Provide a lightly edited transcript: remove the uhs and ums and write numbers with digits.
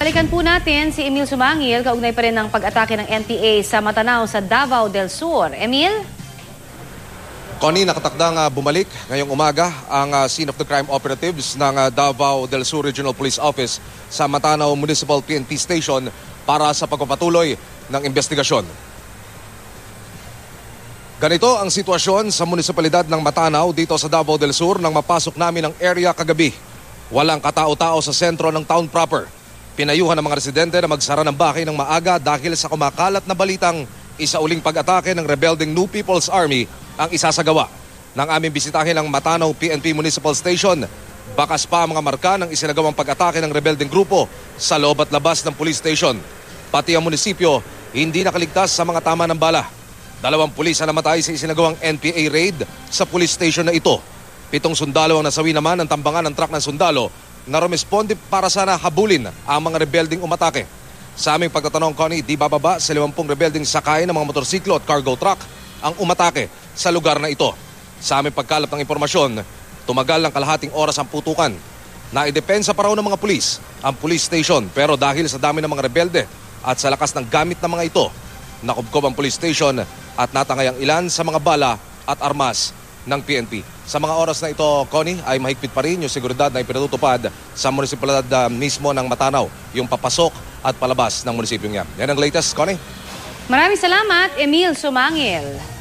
Balikan po natin si Emil Sumangil, kaugnay pa rin ng pag-atake ng NPA sa Matanao sa Davao del Sur. Emil? Connie, nakatakdang bumalik ngayong umaga ang scene of the crime operatives ng Davao del Sur Regional Police Office sa Matanao Municipal PNP Station para sa pagpapatuloy ng investigasyon. Ganito ang sitwasyon sa munisipalidad ng Matanao dito sa Davao del Sur nang mapasok namin ang area kagabi. Walang katao-tao sa sentro ng town proper. Pinayuhan ng mga residente na magsara ng bahay ng maaga dahil sa kumakalat na balitang isa uling pag-atake ng rebelding New People's Army ang isasagawa. Nang aming bisitahin ang Matanao PNP Municipal Station, bakas pa ang mga marka ng isinagawang pag-atake ng rebelding grupo sa loob at labas ng police station. Pati ang munisipyo hindi nakaligtas sa mga tama ng bala. 2 pulis ang namatay sa isinagawang NPA raid sa police station na ito. 7 sundalo ang nasawi naman ng tambangan ng truck ng sundalo na rumesponde para sana habulin ang mga rebelding umatake. Sa aming pagtatanong, Connie, di bababa sa 50 rebelding sakay ng mga motorsiklo at cargo truck ang umatake sa lugar na ito. Sa aming pagkalap ng impormasyon, tumagal ng kalahating oras ang putukan. Naidepensa pa raw ng mga pulis ang police station, pero dahil sa dami ng mga rebelde at sa lakas ng gamit ng mga ito, nakubkob ang police station at natangay ang ilan sa mga bala at armas ng PNP. Sa mga oras na ito, Connie, ay mahigpit pa rin yung seguridad na ipinatutupad sa munisipalidad mismo ng Matanao, yung papasok at palabas ng munisipyo niya. Yan ang latest, Connie. Maraming salamat, Emil Sumangil.